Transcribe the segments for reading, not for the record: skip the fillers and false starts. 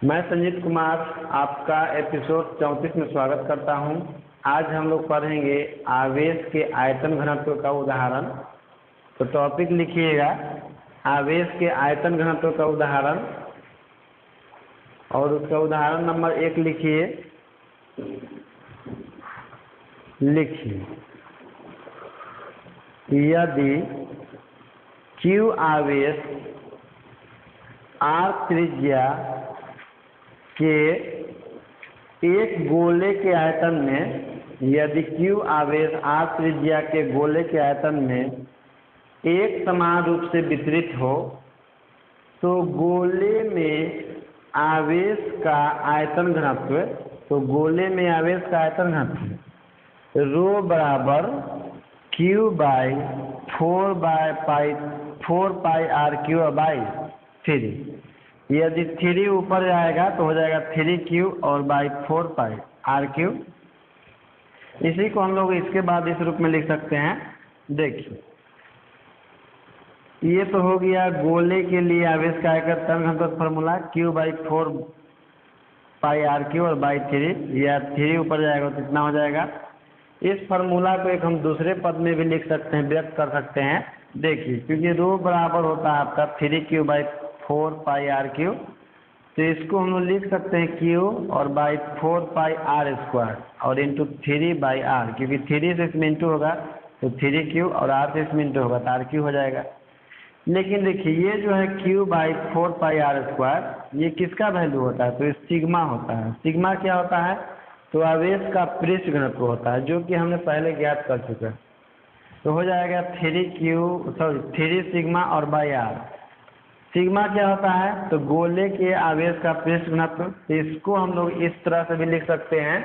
मैं संजीत कुमार आपका एपिसोड 34 में स्वागत करता हूं। आज हम लोग पढ़ेंगे आवेश के आयतन घनत्व का उदाहरण। तो टॉपिक लिखिएगा आवेश के आयतन घनत्व का उदाहरण और उसका उदाहरण नंबर 1 लिखिए। यदि Q आवेश R त्रिज्या के एक गोले के आयतन में यदि Q आवेश R त्रिज्या के गोले के आयतन में एक समान रूप से वितरित हो तो गोले में आवेश का आयतन घनत्व गोले में आवेश का आयतन घनत्व रो बराबर Q by 4 pi R Q by 3। यदि 3 ऊपर जाएगा तो हो जाएगा 3Q और बाई 4 पाई आर क्यू। इसी को हम लोग इसके बाद इस रूप में लिख सकते हैं। देखिए ये तो हो गया गोले के लिए आवेश का आयतन घनत्व formula Q by 4 pi R Q और बाई 3। या 3 ऊपर जाएगा तो इतना हो जाएगा। इस फार्मूला को एक हम दूसरे पद में भी लिख सकते हैं, व्यक्त कर सकते हैं। देखिए क्योंकि रो बराबर होता है आपका 3Q by 4 pi R Q, तो इसको हम लोग लिख सकते हैं Q और बाई 4 पाई आर स्क्वायर और इंटू 3 बाई आर, क्योंकि 3 से इसमें इंटू होगा तो 3Q और आर से इसमें इंटू होगा तो आर क्यू हो जाएगा। लेकिन देखिए ये जो है Q by 4 pi are square ये किसका वैल्यू होता है? तो ये सिग्मा होता है। सिग्मा क्या होता है? तो आवेश का पृष्ठ घनत्व होता है, जो कि हमने पहले ज्ञात कर चुके हैं। तो हो जाएगा 3 सिग्मा और बाई आर। सिग्मा क्या होता है? तो गोले के आवेश का पृष्ठ घनत्व। तो इसको हम लोग इस तरह से भी लिख सकते हैं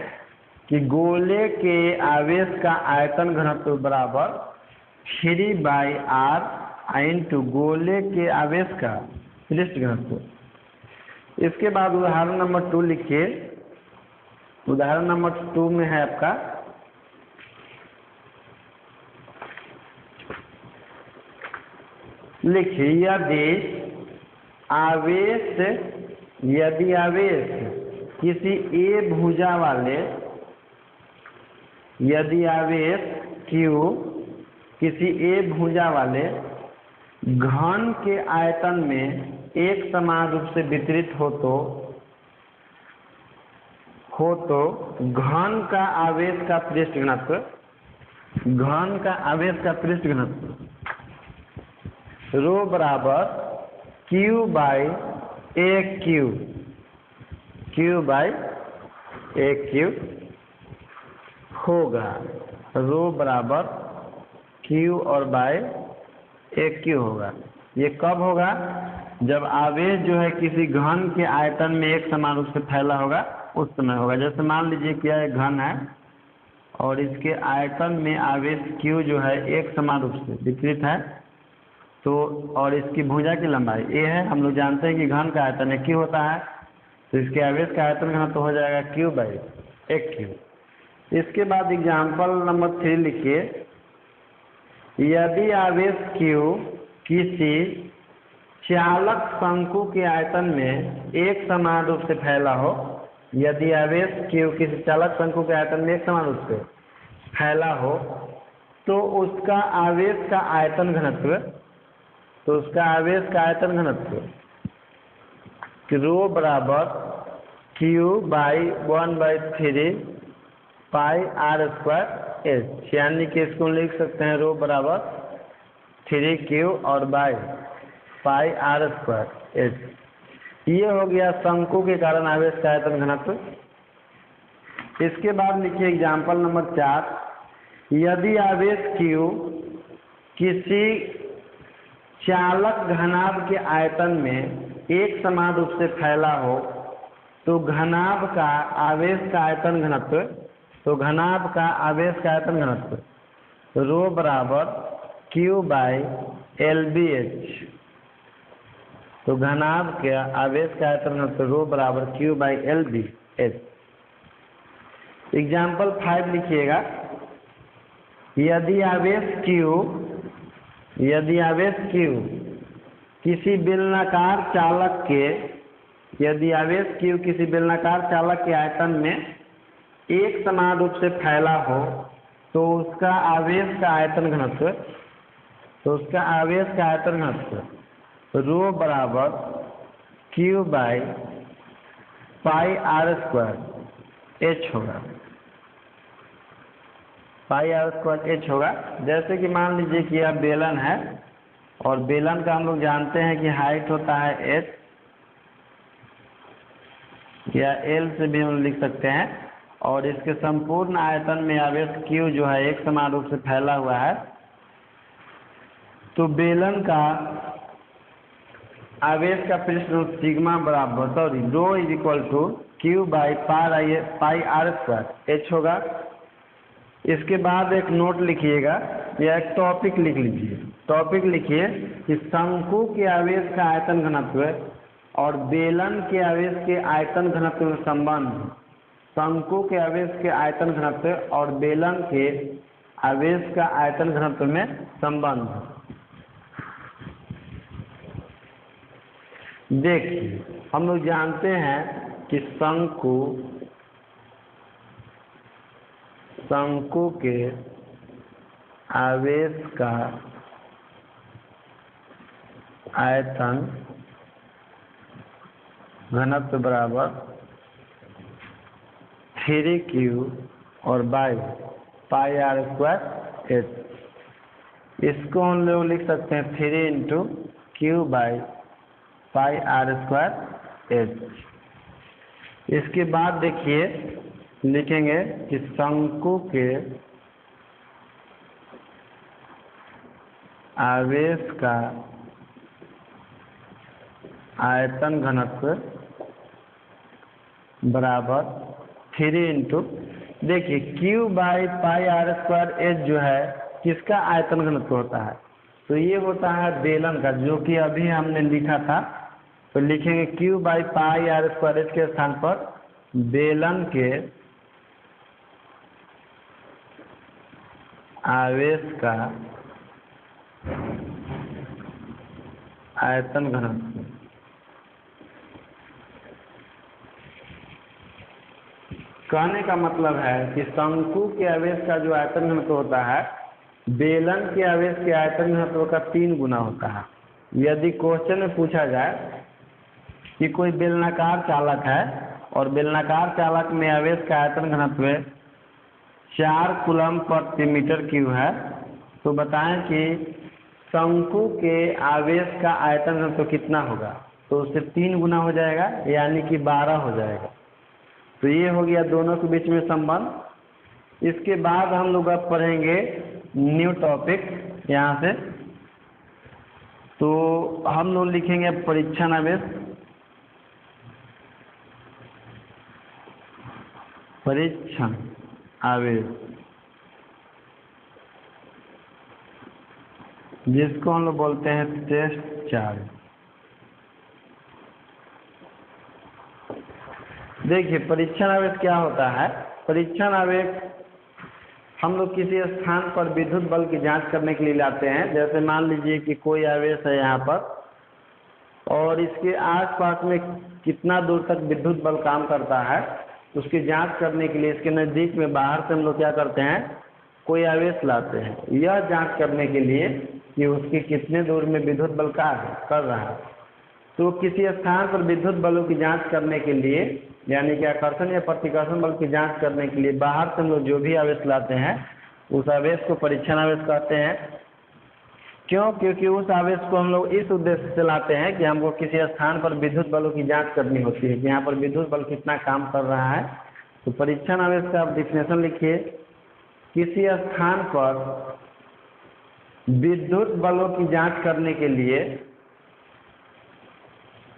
कि गोले के आवेश का आयतन घनत्व बराबर 3 बाई आर इंटू गोले के आवेश का पृष्ठ घनत्व। इसके बाद उदाहरण नंबर 2 लिखिए। उदाहरण नंबर 2 में है आपका लिखिए यदि आवेश किसी A भुजा वाले यदि आवेश Q किसी A भुजा वाले घन के आयतन में एक समान रूप से वितरित हो तो घन का आवेश का पृष्ठ घनत्व रो बराबर Q बाई a क्यू होगा। रो बराबर Q और बाई a क्यू होगा। ये कब होगा? जब आवेश जो है किसी घन के आयतन में एक समान रूप से फैला होगा, उस समय होगा। जैसे मान लीजिए कि यह घन है और इसके आयतन में आवेश Q जो है एक समान रूप से वितरित है, तो और इसकी भुजा की लंबाई a है। हम लोग जानते हैं कि घन का आयतन Q होता है, तो इसके आवेश का आयतन घनत्व तो हो जाएगा Q बाई a क्यू। इसके बाद एग्जाम्पल नंबर 3 लिखिए। यदि आवेश Q किसी चालक शंकु के आयतन में एक समान रूप से फैला हो, यदि आवेश Q किसी चालक शंकु के आयतन में एक समान रूप से फैला हो तो उसका आवेश का आयतन घनत्व रो बराबर Q by 1/3 pi are square h, यानी कि इसको लिख सकते हैं रो बराबर 3Q और by pi are square h. ये हो गया शंकु के कारण आवेश का आयतन घनत्व। इसके बाद लिखिए एग्जाम्पल नंबर 4। यदि आवेश Q किसी चालक घनाभ के आयतन में एक समान रूप से फैला हो तो घनाभ का आवेश का आयतन घनत्व रो बराबर Q बाई LBH। तो घनाभ के आवेश का आयतन घनत्व रो बराबर Q बाई LBH। एग्जाम्पल 5 लिखिएगा। यदि आवेश Q किसी बेलनाकार चालक के यदि आवेश Q किसी बेलनाकार चालक के आयतन में एक समान रूप से फैला हो तो उसका आवेश का आयतन घनत्व रो बराबर Q by pi are square H होगा। पाई आर स्क्वायर एच होगा। जैसे कि मान लीजिए कि यह बेलन है और बेलन का हम लोग जानते हैं कि हाइट होता है एच, या एल से भी हम लिख सकते हैं, और इसके संपूर्ण आयतन में आवेश Q जो है एक समान रूप से फैला हुआ है। तो बेलन का आवेश का पृष्ठ सिग्मा बराबर rho is equal to Q by pi are square H होगा। इसके बाद एक नोट लिखिएगा या एक टॉपिक लिख लीजिए। टॉपिक लिखिए कि शंकु के आवेश का आयतन घनत्व और बेलन के आवेश के आयतन घनत्व में संबंध। शंकु के आवेश के आयतन घनत्व और बेलन के आवेश का आयतन घनत्व में संबंध। देखिए, हम लोग जानते हैं कि शंकु के आवेश का आयतन घनत्व बराबर 3Q और by pi are square h. इसको हम लोग लिख सकते हैं 3 into Q by pi are square h. इसके बाद देखिए लिखेंगे कि शंकु के आवेश का आयतन घनत्व बराबर 3 इंटू, देखिए Q by pi are square h जो है किसका आयतन घनत्व होता है, तो ये होता है बेलन का, जो कि अभी हमने लिखा था। तो लिखेंगे Q by pi are square h के स्थान पर बेलन के आवेश का आयतन घनत्व। कहने का मतलब है कि शंकु के आवेश का जो आयतन घनत्व होता है बेलन के आवेश के आयतन घनत्व का 3 गुना होता है। यदि क्वेश्चन में पूछा जाए कि कोई बेलनाकार चालक है और बेलनाकार चालक में आवेश का आयतन घनत्व 4 कूलम प्रति मीटर क्यूब है, तो बताएं कि शंकु के आवेश का आयतन घनत्व कितना होगा, तो उससे 3 गुना हो जाएगा, यानी कि 12 हो जाएगा। तो ये हो गया दोनों के बीच में संबंध। इसके बाद हम लोग अब पढ़ेंगे न्यू टॉपिक यहाँ से। तो हम लोग लिखेंगे परीक्षण आवेश। परीक्षण आवेश जिसको हम लोग बोलते हैं टेस्ट चार्ज। देखिए, परीक्षण आवेश क्या होता है। परीक्षण आवेश हम लोग किसी स्थान पर विद्युत बल की जांच करने के लिए लाते हैं। जैसे मान लीजिए कि कोई आवेश है यहाँ पर और इसके आसपास में कितना दूर तक विद्युत बल काम करता है, उसकी जांच करने के लिए इसके नज़दीक में बाहर से हम लोग क्या करते हैं, कोई आवेश लाते हैं, यह जांच करने के लिए कि उसके कितने दूर में विद्युत बल कर रहा है। तो किसी स्थान पर विद्युत बलों की जांच करने के लिए, यानी कि आकर्षण या प्रतिकर्षण बल की जांच करने के लिए बाहर से हम लोग जो भी आवेश लाते हैं उस आवेश को परीक्षण आवेश कहते हैं। क्यों? क्योंकि उस आवेश को हम लोग इस उद्देश्य से लाते हैं कि हमको किसी स्थान पर विद्युत बलों की जांच करनी होती है कि यहाँ पर विद्युत बल कितना काम कर रहा है। तो परीक्षण आवेश का आप डिफिनेशन लिखिए। किसी स्थान पर विद्युत बलों की जांच करने के लिए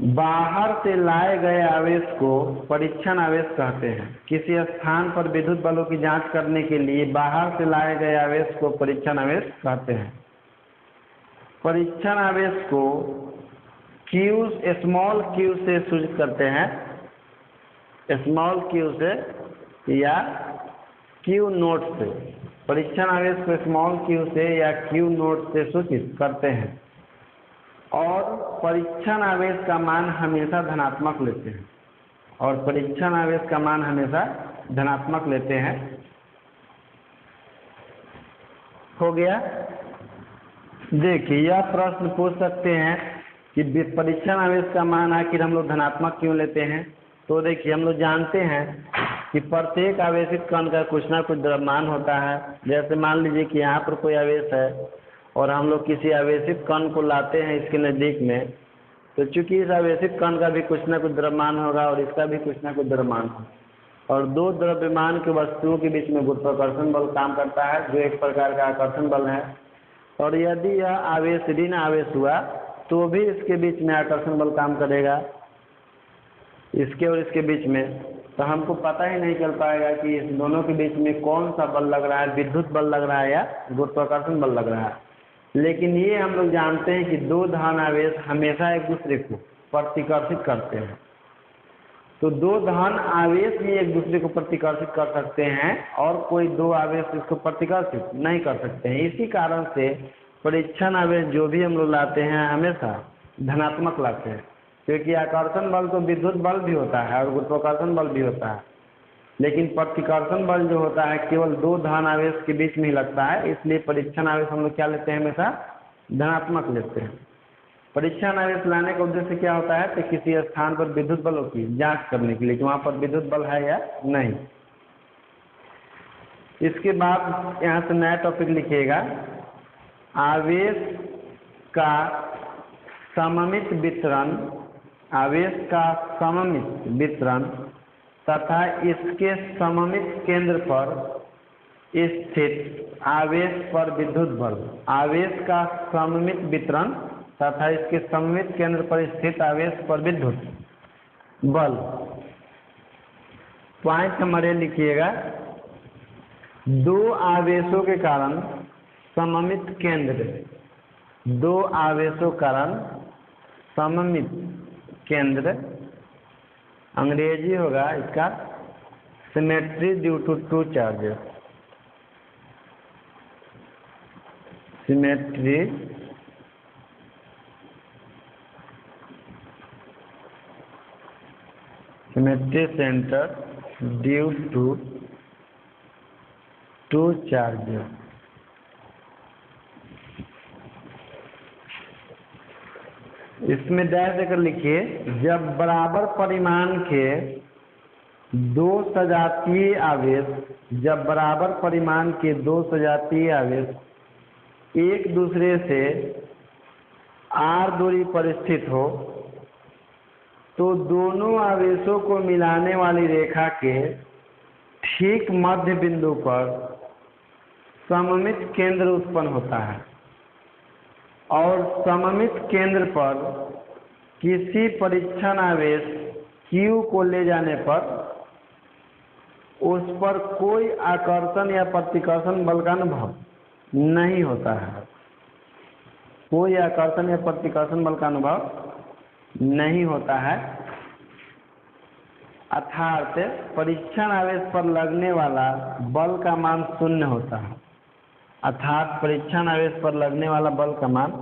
बाहर से लाए गए आवेश को परीक्षण आवेश कहते हैं। किसी स्थान पर विद्युत बलों की जांच करने के लिए बाहर से लाए गए आवेश को परीक्षण आवेश कहते हैं। परीक्षण आवेश को Q स्मॉल q से सूचित करते हैं, स्मॉल q से या Q नोट से। परीक्षण आवेश को स्मॉल q से या Q नोट से सूचित करते हैं। और परीक्षण आवेश का मान हमेशा धनात्मक लेते हैं, और परीक्षण आवेश का मान हमेशा धनात्मक लेते हैं। हो गया। देखिए, यह प्रश्न पूछ सकते हैं कि परीक्षण आवेश का मान आखिर हम लोग धनात्मक क्यों लेते हैं। तो देखिए, हम लोग जानते हैं कि प्रत्येक आवेशित कण का कुछ ना कुछ द्रव्यमान होता है। जैसे मान लीजिए कि यहाँ पर कोई आवेश है और हम लोग किसी आवेशित कण को लाते हैं इसके नज़दीक में, तो चूंकि इस आवेशित कण का भी कुछ ना कुछ द्रव्यमान होगा और इसका भी कुछ ना कुछ द्रव्यमान होगा, और दो द्रव्यमान के वस्तुओं के बीच में गुरुत्वाकर्षण बल काम करता है, जो एक प्रकार का आकर्षण बल है। और यदि यह आवेश ऋण आवेश हुआ तो भी इसके बीच में आकर्षण बल काम करेगा, इसके और इसके बीच में। तो हमको पता ही नहीं चल पाएगा कि इस दोनों के बीच में कौन सा बल लग रहा है, विद्युत बल लग रहा है या गुरुत्वाकर्षण बल लग रहा है। लेकिन ये हम लोग जानते हैं कि दो धन आवेश हमेशा एक दूसरे को प्रतिकर्षित करते हैं। तो दो धन आवेश ही एक दूसरे को प्रतिकर्षित कर सकते हैं और कोई दो आवेश इसको प्रतिकर्षित नहीं कर सकते हैं। इसी कारण से परीक्षण आवेश जो भी हम लोग लाते हैं हमेशा धनात्मक लाते हैं, क्योंकि आकर्षण बल तो विद्युत बल भी होता है और गुरुत्वाकर्षण बल भी होता है, लेकिन प्रतिकर्षण बल जो होता है केवल दो धन आवेश के बीच में ही लगता है। इसलिए परीक्षण आवेश हम लोग क्या लेते हैं, हमेशा धनात्मक लेते हैं। परीक्षण आवेश लाने का उद्देश्य क्या होता है, तो किसी स्थान पर विद्युत बलों की जांच करने के लिए कि वहाँ पर विद्युत बल है या नहीं। इसके बाद यहाँ से नया टॉपिक लिखिएगा, आवेश का सममित वितरण, आवेश का सममित वितरण तथा इसके सममित केंद्र पर स्थित आवेश पर विद्युत बल। आवेश का सममित वितरण तथा इसके सममित केंद्र पर स्थित आवेश पर विद्युत बल। पॉइंट नंबर ए लिखिएगा, दो आवेशों के कारण सममित केंद्र, दो आवेशों कारण सममित केंद्र, अंग्रेजी होगा इसका symmetry due to to charges, symmetry symmetry centre due to to charges. इसमें डैश देकर लिखिए, जब बराबर परिमाण के दो सजातीय आवेश, जब बराबर परिमाण के दो सजातीय आवेश एक दूसरे से r दूरी पर स्थित हो तो दोनों आवेशों को मिलाने वाली रेखा के ठीक मध्य बिंदु पर सममित केंद्र उत्पन्न होता है, और सममित केंद्र पर किसी परीक्षण आवेश Q को ले जाने पर उस पर कोई आकर्षण या प्रतिकर्षण बल का अनुभव नहीं होता है, कोई आकर्षण या प्रतिकर्षण बल का अनुभव नहीं होता है। अर्थात परीक्षण आवेश पर लगने वाला बल का मान शून्य होता है, अर्थात परीक्षण आवेश पर लगने वाला बल का मान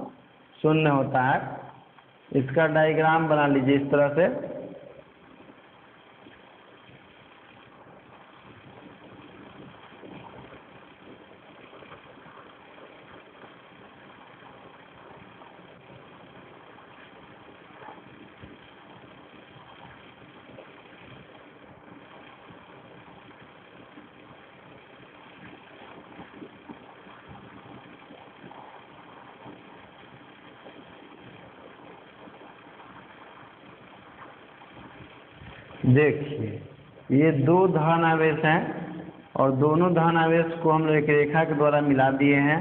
शून्य होता है। इसका डायग्राम बना लीजिए इस तरह से, देखिए ये दो धन आवेश हैं और दोनों धन आवेश को हम एक रेखा के द्वारा मिला दिए हैं,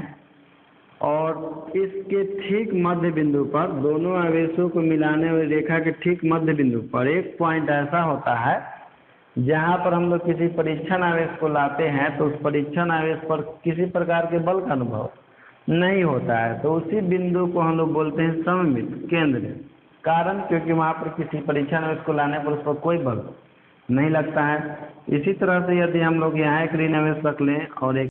और इसके ठीक मध्य बिंदु पर, दोनों आवेशों को मिलाने वाली रेखा के ठीक मध्य बिंदु पर एक पॉइंट ऐसा होता है जहाँ पर हम लोग किसी परीक्षण आवेश को लाते हैं तो उस परीक्षण आवेश पर किसी प्रकार के बल का अनुभव नहीं होता है। तो उसी बिंदु को हम लोग बोलते हैं सममित केंद्र। कारण क्योंकि वहाँ पर किसी परीक्षण आवेश को लाने पर उस पर कोई बल नहीं लगता है। इसी तरह से यदि हम लोग यहाँ एक ऋण आवेश रख लें और एक